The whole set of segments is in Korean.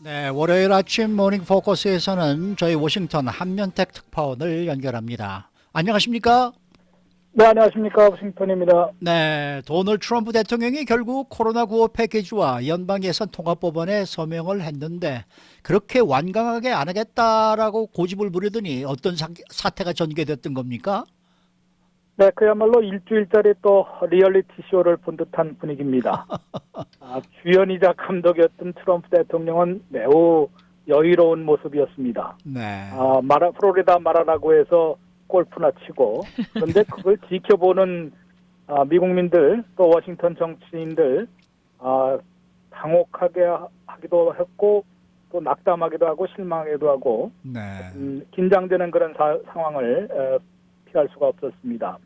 네, 월요일 아침 모닝 포커스에서는 저희 워싱턴 한면택 특파원을 연결합니다. 안녕하십니까? 네, 안녕하십니까. 워싱턴입니다. 네, 도널드 트럼프 대통령이 결국 코로나 구호 패키지와 연방 예산 통합법안에 서명을 했는데 그렇게 완강하게 안 하겠다라고 고집을 부리더니 어떤 사태가 전개됐던 겁니까? 네, 그야말로 일주일짜리 또 리얼리티 쇼를 본 듯한 분위기입니다. 주연이자 감독이었던 트럼프 대통령은 매우 여유로운 모습이었습니다. 네, 플로리다 마라라고에서 골프나 치고, 그런데 그걸 지켜보는 미국민들, 또 워싱턴 정치인들, 당혹하게 하기도 했고, 또 낙담하기도 하고, 실망하기도 하고, 네, 긴장되는 그런 상황을 피할 수가 없었습니다.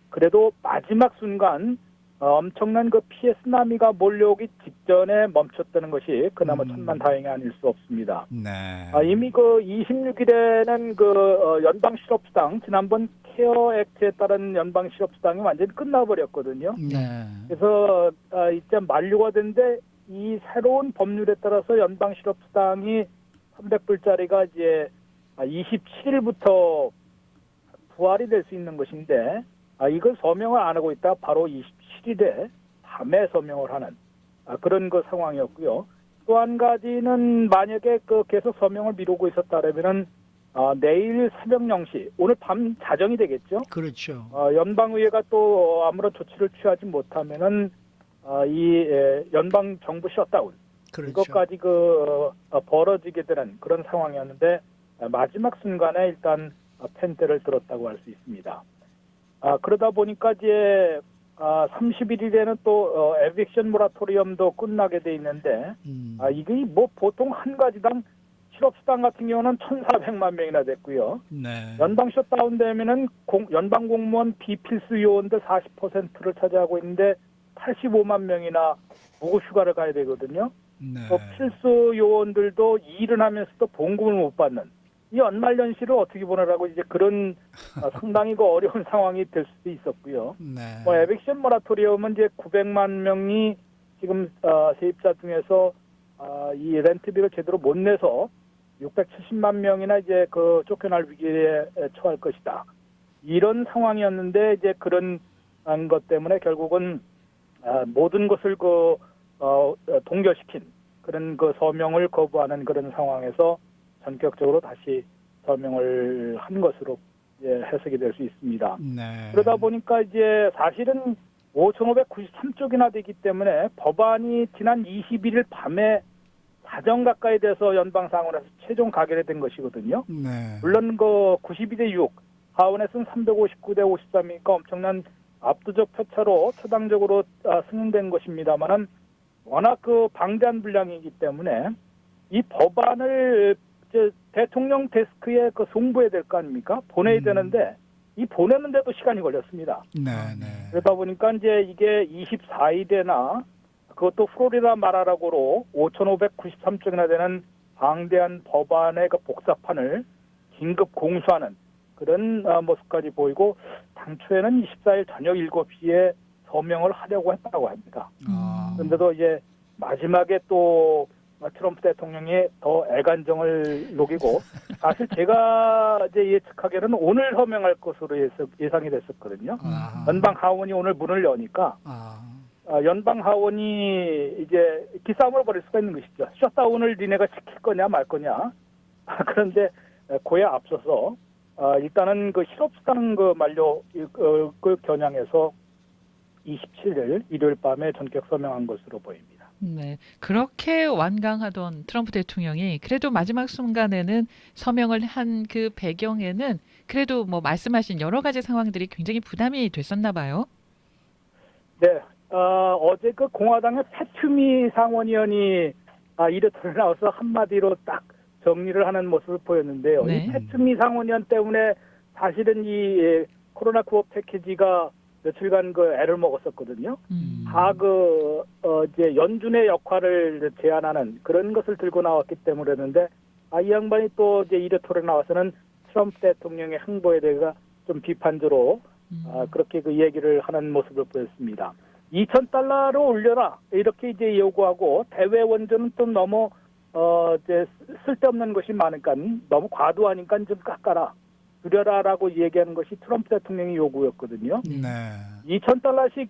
그래도 마지막 순간 엄청난 그 피해 쓰나미가 몰려오기 직전에 멈췄다는 것이 그나마 천만다행이 아닐 수 없습니다. 네, 이미 그 26일에는 그 연방 실업수당, 지난번 케어 액트에 따른 연방 실업수당이 완전히 끝나버렸거든요. 네, 그래서 이제 만료가 됐는데 이 새로운 법률에 따라서 연방 실업수당이 300불짜리가 이제 27일부터 부활이 될 수 있는 것인데 이걸 서명을 안 하고 있다 바로 27일에 밤에 서명을 하는 그런 그 상황이었고요. 또 한 가지는 만약에 그 계속 서명을 미루고 있었다면은 내일 새벽 0시 오늘 밤 자정이 되겠죠. 그렇죠. 연방의회가 또 아무런 조치를 취하지 못하면은 연방 정부 셧다운 그렇죠. 이것까지 벌어지게 되는 그런 상황이었는데 마지막 순간에 일단 펜대를 들었다고 할 수 있습니다. 그러다 보니까 이제 31일에는 또 에빅션 모라토리엄도 끝나게 돼 있는데 이게 뭐 보통 한 가지당 실업수당 같은 경우는 1,400만 명이나 됐고요. 네, 연방 셧다운 되면은 연방 공무원 비필수 요원들 40%를 차지하고 있는데 85만 명이나 무급 휴가를 가야 되거든요. 네, 또 필수 요원들도 일을 하면서도 봉급을 못 받는 이 연말연시를 어떻게 보내라고 이제 그런 상당히 그 어려운 상황이 될 수도 있었고요. 네, 에빅션 모라토리엄은 이제 900만 명이 지금 세입자 중에서 이 렌트비를 제대로 못 내서 670만 명이나 이제 그 쫓겨날 위기에 처할 것이다. 이런 상황이었는데 이제 그런 것 때문에 결국은 모든 것을 동결시킨 그런 그 서명을 거부하는 그런 상황에서 전격적으로 다시 서명을 한 것으로 해석이 될 수 있습니다. 네. 그러다 보니까 이제 사실은 5,593쪽이나 되기 때문에 법안이 지난 21일 밤에 사정 가까이 돼서 연방상원에서 최종 가결이 된 것이거든요. 네. 물론 그 92대 6, 하원에서는 359대 53이니까 엄청난 압도적 표차로 초당적으로 승인된 것입니다만은 워낙 그 방대한 분량이기 때문에 이 법안을 대통령 데스크에 송부해야 될 거 아닙니까? 보내야 되는데 이 보내는데도 시간이 걸렸습니다. 네, 네. 그러다 보니까 이제 이게 24일에나 그것도 플로리다 마라라고로 5,593쪽이나 되는 방대한 법안의 그 복사판을 긴급 공수하는 그런 모습까지 보이고 당초에는 24일 저녁 7시에 서명을 하려고 했다고 합니다. 그런데도 이제 마지막에 또 트럼프 대통령이 더 애간정을 녹이고 사실 제가 이제 예측하기에는 오늘 서명할 것으로 예상이 됐었거든요. 연방 하원이 오늘 문을 여니까 연방 하원이 이제 기싸움을 벌일 수가 있는 것이죠. 셧다운을 니네가 시킬 거냐 말 거냐. 그런데 그에 앞서서 일단은 그 실업수당 만료 그 겨냥해서 27일 일요일 밤에 전격 서명한 것으로 보입니다. 네, 그렇게 완강하던 트럼프 대통령이 그래도 마지막 순간에는 서명을 한 그 배경에는 그래도 뭐 말씀하신 여러 가지 상황들이 굉장히 부담이 됐었나 봐요. 네, 어제 그 공화당의 패튜미 상원의원이 이르터를 나와서 한마디로 딱 정리를 하는 모습을 보였는데요. 네. 이 패튜미 상원의원 때문에 사실은 이 코로나 구호 패키지가 며칠간 그 애를 먹었었거든요. 이제 연준의 역할을 제안하는 그런 것을 들고 나왔기 때문이었는데, 이 양반이 또 이제 이르토에 나와서는 트럼프 대통령의 행보에 대해서 좀 비판적으로, 그렇게 그 얘기를 하는 모습을 보였습니다. 2,000달러로 올려라. 이렇게 이제 요구하고, 대외 원조는 좀 너무 이제 쓸데없는 것이 많으니까 너무 과도하니까 좀 깎아라, 줄여라라고 얘기하는 것이 트럼프 대통령의 요구였거든요. 네. 2,000달러씩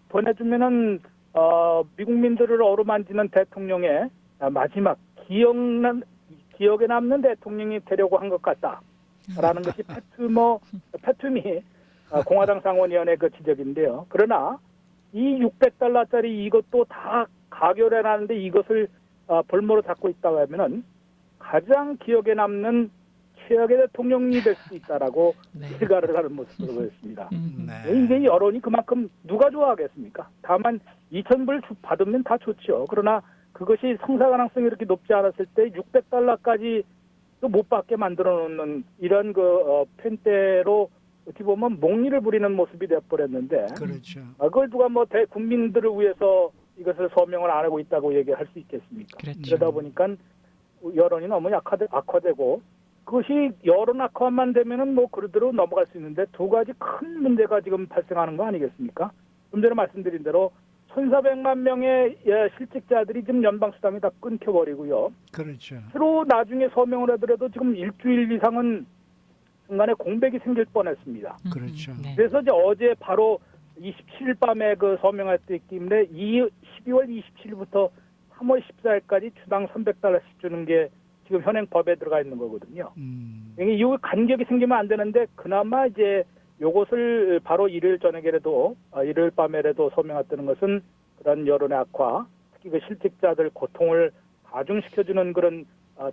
보내주면은 미국민들을 어루만지는 대통령의 마지막 기억에 남는 대통령이 되려고 한 것 같다라는 것이 패툼이 공화당 상원위원회 그 지적인데요. 그러나 이 600달러짜리 이것도 다 가결해놨는데 이것을 볼모로 잡고 있다고 하면은 가장 기억에 남는 최악의 대통령이 될 수 있다라고 네. 일가를 하는 모습으로 보였습니다. 네. 이게 여론이 그만큼 누가 좋아하겠습니까? 다만 2,000불 받으면 다 좋죠. 그러나 그것이 성사 가능성이 이렇게 높지 않았을 때 600달러까지 또 못 받게 만들어 놓는 이런 편대로 어떻게 보면 목리를 부리는 모습이 되어버렸는데 그렇죠. 그걸 누가 뭐 대국민들을 위해서 이것을 서명을 안 하고 있다고 얘기할 수 있겠습니까? 그렇죠. 그러다 보니까 여론이 너무 악화되고 그것이 여론 악화만 되면은 뭐 그대로 넘어갈 수 있는데 두 가지 큰 문제가 지금 발생하는 거 아니겠습니까? 좀 전에 말씀드린 대로 1,400만 명의 실직자들이 지금 연방수당이 다 끊겨버리고요. 그렇죠. 새로 나중에 서명을 하더라도 지금 일주일 이상은 중간에 공백이 생길 뻔했습니다. 그렇죠. 네. 그래서 이제 어제 바로 27일 밤에 그 서명했기 때문에 12월 27일부터 3월 14일까지 주당 300달러씩 주는 게 지금 현행 법에 들어가 있는 거거든요. 이 간격이 생기면 안 되는데 그나마 이제 요것을 바로 일요일 저녁에라도 일요일 밤에라도 서명했다는 것은 그런 여론의 악화, 특히 그 실직자들 고통을 가중시켜주는 그런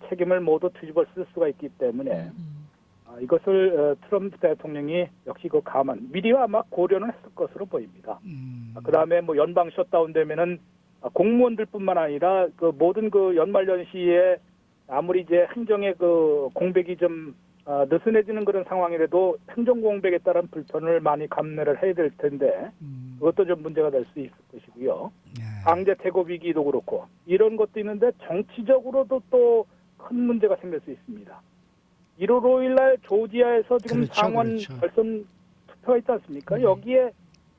책임을 모두 뒤집어 쓸 수가 있기 때문에 이것을 트럼프 대통령이 역시 그 미리 아마 고려는 했을 것으로 보입니다. 그 다음에 뭐 연방 셧다운 되면은 공무원들뿐만 아니라 그 모든 그 연말연시에 아무리 이제 행정의 그 공백이 좀 느슨해지는 그런 상황이라도 행정 공백에 따른 불편을 많이 감내를 해야 될 텐데 그것도 좀 문제가 될 수 있을 것이고요. 네. 강제 퇴거 위기도 그렇고 이런 것도 있는데 정치적으로도 또 큰 문제가 생길 수 있습니다. 1월 5일 날 조지아에서 지금 그렇죠, 상원 그렇죠. 결선 투표가 있지 않습니까? 여기에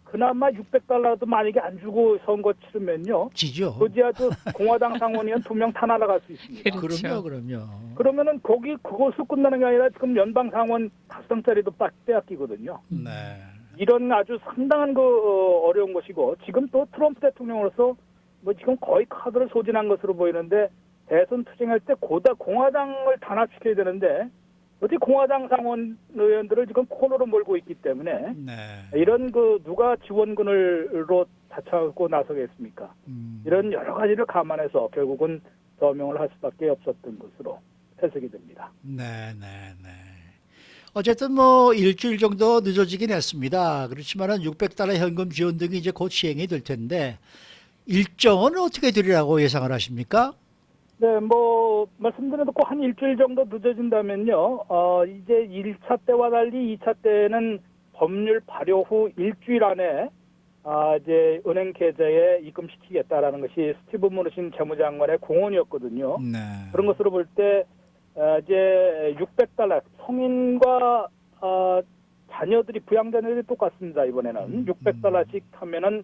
그나마 600달러도 만약에 안 주고 선거 치르면요. 지죠. 조지아주 공화당 상원의원 2명 다 날아갈 수 있습니다. 그렇죠. 그럼요. 그러면은 그것으로 끝나는 게 아니라 지금 연방 상원 5성짜리도 빼앗기거든요. 네. 이런 아주 상당한 어려운 것이고 지금 또 트럼프 대통령으로서 뭐 지금 거의 카드를 소진한 것으로 보이는데 대선 투쟁할 때 공화당을 단합시켜야 되는데 어디 공화당 상원 의원들을 지금 코너로 몰고 있기 때문에 네. 이런 누가 지원군으로 자처하고 나서겠습니까? 이런 여러 가지를 감안해서 결국은 서명을 할 수밖에 없었던 것으로 해석이 됩니다. 네, 네, 네. 어쨌든 뭐 일주일 정도 늦어지긴 했습니다. 그렇지만은 600달러 현금 지원 등이 이제 곧 시행이 될 텐데 일정은 어떻게 되리라고 예상을 하십니까? 네, 뭐 말씀드린 대로 한 일주일 정도 늦어진다면요. 이제 1차 때와 달리 2차 때는 법률 발효 후 일주일 안에 이제 은행 계좌에 입금시키겠다라는 것이 스티브 무누신 재무장관의 공언이었거든요. 네. 그런 것으로 볼 때 이제 600달러 성인과 자녀들이 부양자녀들이 똑같습니다. 이번에는 600달러씩 하면은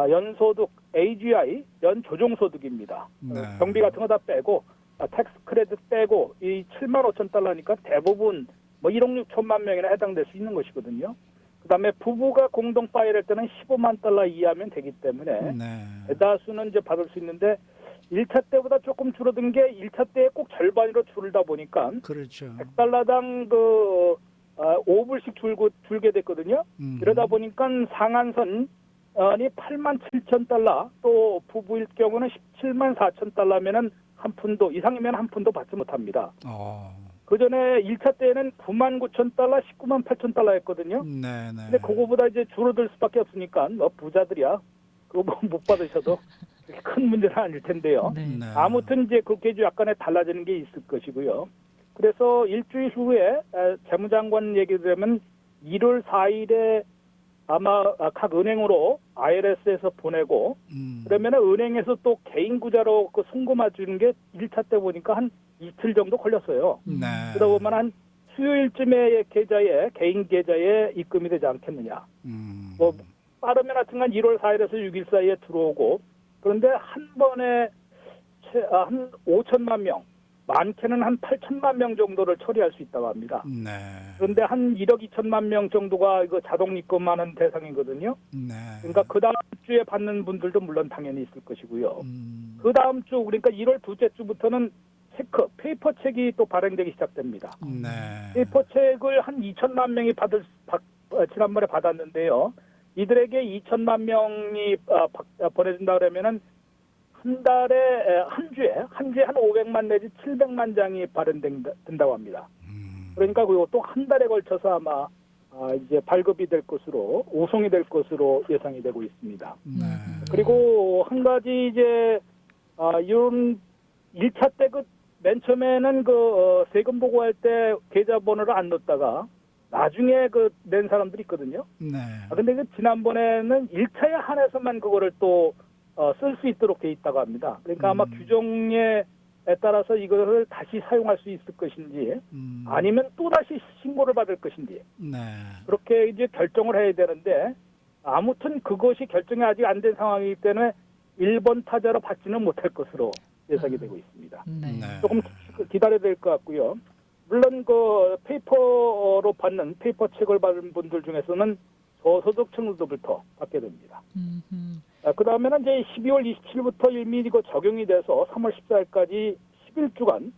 연소득 AGI 연조정소득입니다. 네. 경비 같은 거 다 빼고 텍스 크레딧 빼고 이 7만 5천 달러니까 대부분 뭐 1억 6천만 명이나 해당될 수 있는 것이거든요. 그다음에 부부가 공동 파일할 때는 15만 달러 이하면 되기 때문에 네. 대다수는 대다수는 이제 받을 수 있는데 1차 때보다 조금 줄어든 게 1차 때에 꼭 절반으로 줄다 보니까 그렇죠. 100달러당 5불씩 줄게 됐거든요. 이러다 보니까 상한선이 8만 7천 달러, 또 부부일 경우는 17만 4천 달러면은 한 푼도 이상이면 한 푼도 받지 못합니다. 그 전에 1차 때는 9만 9천 달러, 19만 8천 달러였거든요. 네, 네. 근데 그거보다 이제 줄어들 수밖에 없으니까 뭐 부자들이야 그거 뭐 못 받으셔도 그렇게 큰 문제는 아닐 텐데요. 네. 네. 아무튼 이제 그게 약간의 달라지는 게 있을 것이고요. 그래서 일주일 후에 재무장관 얘기 들으면 1월 4일에 아마 각 은행으로 IRS에서 보내고 그러면 은행에서 또 개인 구자로 그 송금해 주는 게 1차 때 보니까 한 이틀 정도 걸렸어요. 네. 그러다 보면 한 수요일쯤에 개인 계좌에 입금이 되지 않겠느냐. 뭐 빠르면 하여튼간 1월 4일에서 6일 사이에 들어오고 그런데 한 번에 한 5천만 명, 많게는 한 8천만 명 정도를 처리할 수 있다고 합니다. 네. 그런데 한 1억 2천만 명 정도가 이거 자동 입금하는 대상이거든요. 네. 그러니까 그 다음 주에 받는 분들도 물론 당연히 있을 것이고요. 음. 그 다음 주, 그러니까 1월 둘째 주부터는 체크, 페이퍼 책이 또 발행되기 시작됩니다. 네. 페이퍼 책을 한 2천만 명이 지난번에 받았는데요. 이들에게 2천만 명이 보내준다 그러면은 한 달에 한 주에 한 500만 내지 700만 장이 발행된다고 합니다. 그러니까 그것도 한 달에 걸쳐서 아마 이제 발급이 될 것으로 우송이 될 것으로 예상이 되고 있습니다. 네. 그리고 한 가지 이제 이런 1차 때 맨 처음에는 세금 보고할 때 계좌번호를 안 넣었다가 나중에 낸 사람들이 있거든요. 네. 근데 지난번에는 1차에 한해서만 그거를 또 쓸 수 있도록 돼 있다고 합니다. 그러니까 아마 규정에 따라서 이것을 다시 사용할 수 있을 것인지 아니면 또 다시 신고를 받을 것인지 네. 그렇게 이제 결정을 해야 되는데 아무튼 그것이 결정이 아직 안 된 상황이기 때문에 1번 타자로 받지는 못할 것으로 예상이 되고 있습니다. 네. 네. 조금 기다려야 될 것 같고요. 물론 페이퍼로 받는 페이퍼 책을 받은 분들 중에서는 저소득층들부터 받게 됩니다. 그 다음에는 이제 12월 27일부터 이미 이거 적용이 돼서 3월 14일까지 11주간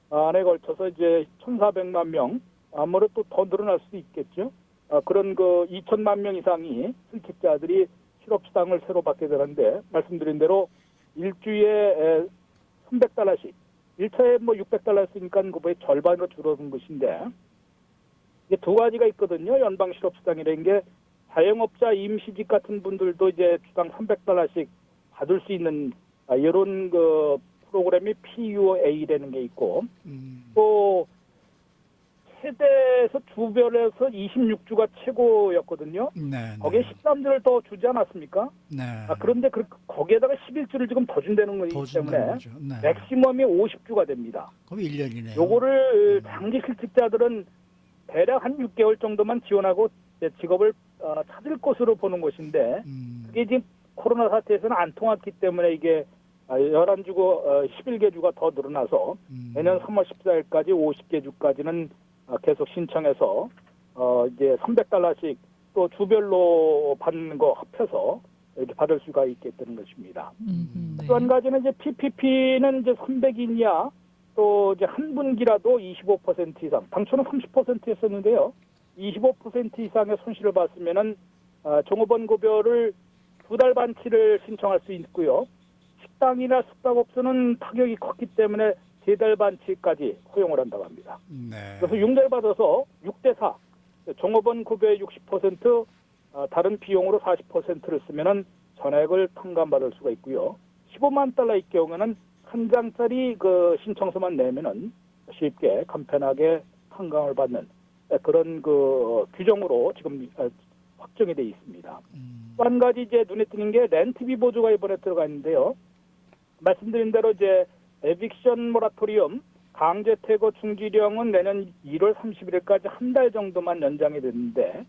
안에 걸쳐서 이제 1,400만 명, 아무래도 더 늘어날 수도 있겠죠. 그런 2천만 명 이상이 실직자들이 실업수당을 새로 받게 되는데 말씀드린 대로 일주에 300달러씩 1차에 600달러였으니까 그거의 절반으로 줄어든 것인데 이게 두 가지가 있거든요. 연방 실업수당이라는 게 자영업자 임시직 같은 분들도 이제 주당 300달러씩 받을 수 있는 이런 프로그램이 PUA라는 게 있고 또 최대에서 주별에서 26주가 최고였거든요. 네. 거기에 13주를 더 주지 않았습니까? 네. 그런데 거기에다가 11주를 지금 더 준다는 거기 때문에 거죠. 네. 맥시멈이 50주가 됩니다. 그럼 1년이네요. 요거를 장기 실직자들은 대략 한 6개월 정도만 지원하고 직업을 찾을 것으로 보는 것인데 그게 지금 코로나 사태에서는 안 통했기 때문에 이게 11주고 11개 주가 더 늘어나서 내년 3월 14일까지 50개 주까지는 계속 신청해서 이제 300달러씩 또 주별로 받는 거 합해서 이렇게 받을 수가 있겠다는 것입니다. 네. 또 한 가지는 이제 PPP는 이제 300인 이하 또 이제 한 분기라도 25% 이상, 당초는 30%였었는데요. 25% 이상의 손실을 봤으면은 종업원 급여를 2달 반치를 신청할 수 있고요. 식당이나 숙박업소는 타격이 컸기 때문에 3달 반치까지 허용을 한다고 합니다. 네. 그래서 6달 받아서 6대4, 종업원 급여의 60%, 다른 비용으로 40%를 쓰면은 전액을 탕감받을 수가 있고요. 15만 달러의 경우에는 한 장짜리 신청서만 내면은 쉽게 간편하게 탕감을 받는 그런 규정으로 지금 확정이 돼 있습니다. 또 한 가지 이제 눈에 띄는 게 렌트비 보조가 이번에 들어가 있는데요. 말씀드린 대로 이제 에빅션 모라토리엄 강제 퇴거 중지령은 내년 1월 31일까지 한 달 정도만 연장이 됐는데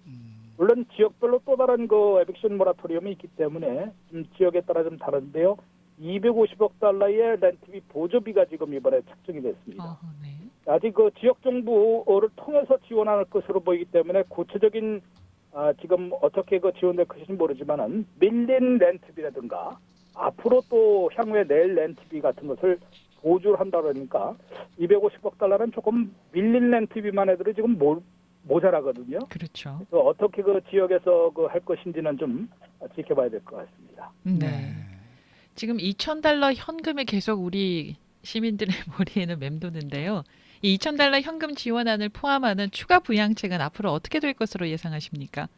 물론 지역별로 또 다른 에빅션 모라토리엄이 있기 때문에 좀 지역에 따라 좀 다른데요. 250억 달러의 렌트비 보조비가 지금 이번에 책정이 됐습니다. 네. 아직 지역 정부를 통해서 지원할 것으로 보이기 때문에 구체적인 지금 어떻게 지원될 것인지 모르지만은 밀린 렌트비라든가 앞으로 또 향후에 낼 렌트비 같은 것을 보조를 한다 그러니까 250억 달러는 조금 밀린 렌트비만 해도 지금 모자라거든요. 그렇죠. 그래서 어떻게 지역에서 할 것인지는 좀 지켜봐야 될 것 같습니다. 네. 지금 2,000달러 현금이 계속 우리 시민들의 머리에는 맴도는데요. 이 2,000달러 현금 지원안을 포함하는 추가 부양책은 앞으로 어떻게 될 것으로 예상하십니까?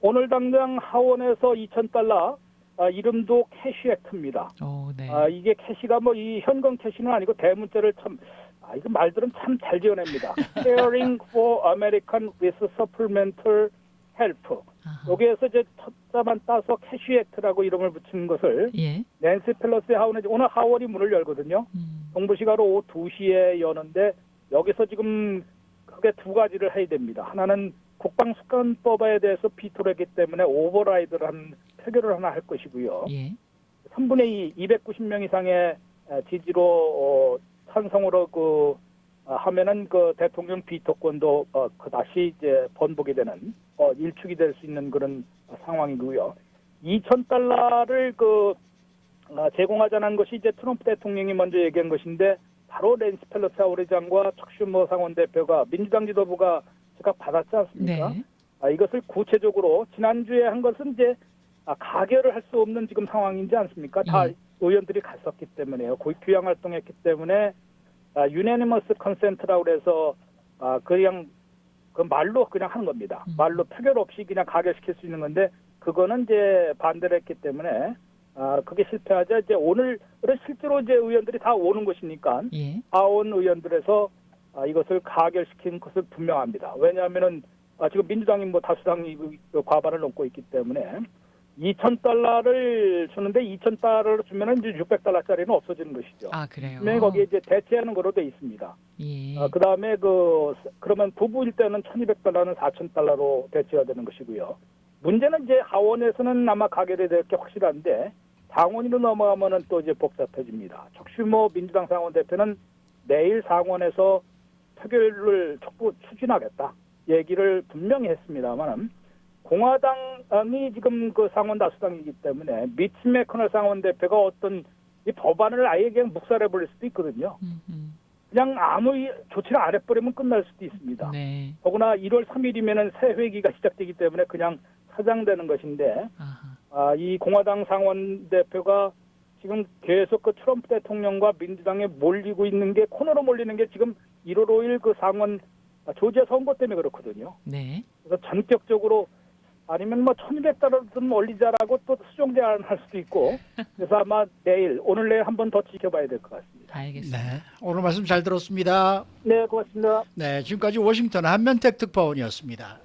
오늘 당장 하원에서 2,000달러 이름도 캐시 액트입니다. 네. 이게 캐시가 이 현금 캐시는 아니고 대문자를 이거 말들은 참 잘 지어냅니다. Caring for American with Supplemental Help. 여기에서 이제 첫 자만 따서 캐시 액트라고 이름을 붙인 것을 예. 낸시 펠로시 하원에 오늘 하원이 문을 열거든요. 정부 시간으로 오후 2시에 여는데 여기서 지금 크게 두 가지를 해야 됩니다. 하나는 국방수권법에 대해서 비토를 했기 때문에 오버라이드를 한 표결을 하나 할 것이고요. 예. 3분의 2, 290명 이상의 지지로 찬성으로 하면은 그 대통령 비토권도 그 다시 이제 번복이 되는 일축이 될 수 있는 그런 상황이고요. 2,000달러를 제공하자는 것이 이제 트럼프 대통령이 먼저 얘기한 것인데 바로 낸시 펠로시 하원의장과 척 슈머 상원 대표가 민주당 지도부가 즉각 받았지 않습니까? 네. 이것을 구체적으로 지난주에 한 것은 이제 가결을 할 수 없는 지금 상황이지 않습니까? 다 의원들이 갔었기 때문에요. 귀향 활동했기 때문에 유네니머스 컨센트라고 그래서 그냥 그 말로 그냥 하는 겁니다. 말로 표결 없이 그냥 가결시킬 수 있는 건데 그거는 이제 반대를 했기 때문에 그게 실패하자 이제 오늘은 실제로 이제 의원들이 다 오는 것이니까 예. 하원 의원들에서 이것을 가결시킨 것을 분명합니다. 왜냐하면은 지금 민주당이 뭐 다수당이 과반을 넘고 있기 때문에 2,000달러를 주는데 2,000달러를 주면은 이제 600달러짜리는 없어지는 것이죠. 아, 그래요. 분명히 거기에 이제 대체하는 거로 돼 있습니다. 예. 그 다음에 그러면 부부일 때는 1,200달러는 4,000달러로 대체가 되는 것이고요. 문제는 이제 하원에서는 아마 가결이 될 게 확실한데 상원으로 넘어가면은 또 이제 복잡해집니다. 척슈머 민주당 상원 대표는 내일 상원에서 표결을 촉구 추진하겠다 얘기를 분명히 했습니다만은 공화당이 지금 그 상원 다수당이기 때문에 미치 매커널 상원 대표가 어떤 이 법안을 아예 그냥 묵살해 버릴 수도 있거든요. 그냥 아무 조치를 안 해버리면 끝날 수도 있습니다. 네. 더구나 1월 3일이면은 새 회기가 시작되기 때문에 그냥 사장되는 것인데 아하. 이 공화당 상원 대표가 지금 계속 그 트럼프 대통령과 민주당에 몰리고 있는 게 코너로 몰리는 게 지금 1월 5일 그 상원 조지아 선거 때문에 그렇거든요. 네. 그래서 전격적으로 아니면 뭐 1,200달러든 올리자라고 또 수정 제안할 수도 있고 그래서 아마 오늘 내일 한 번 더 지켜봐야 될 것 같습니다. 알겠습니다. 네, 오늘 말씀 잘 들었습니다. 네, 고맙습니다. 네, 지금까지 워싱턴 한면택 특파원이었습니다.